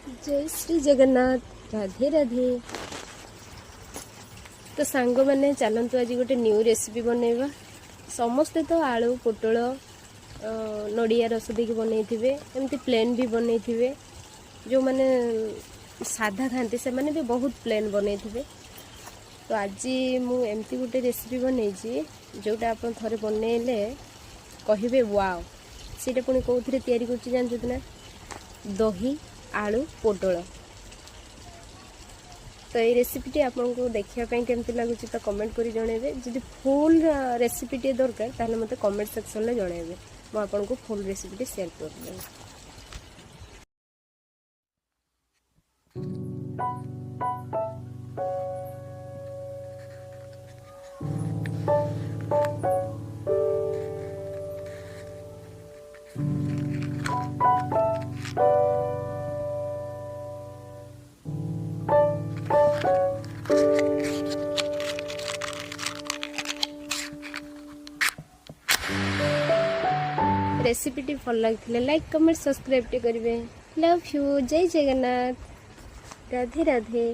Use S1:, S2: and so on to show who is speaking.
S1: जय श्री जगन्नाथ। राधे राधे। तो सांग मैंने चलतु आज गोटे न्यू रेसिपी बनैबा। समस्ते तो आलू पोटल नड़िया रस देकी बनई एमती प्लेन भी बनई जो मैंने साधा खाती से मैंने भी बहुत प्लेन बनई। तो आज मुझे गोटे रेसिपी बनई जोटा आप थे बनइले कहे वाओ सीटा पुणी कौन तैयारी कर दही आलू पोटल। तो ये रेसिपीटी आपको देखापी केमती लगुच तो कमेंट कर जनइबे। जदि फुल रेसिपीटी दरकार ताहले मते कमेंट सेक्शन में जनइबे। मु आपको फुल रेसिपीटी शेयर कर। रेसिपीटी भल लगी लाइक कमेंट सब्सक्राइब करेंगे। Love you. जय जगन्नाथ। राधे राधे।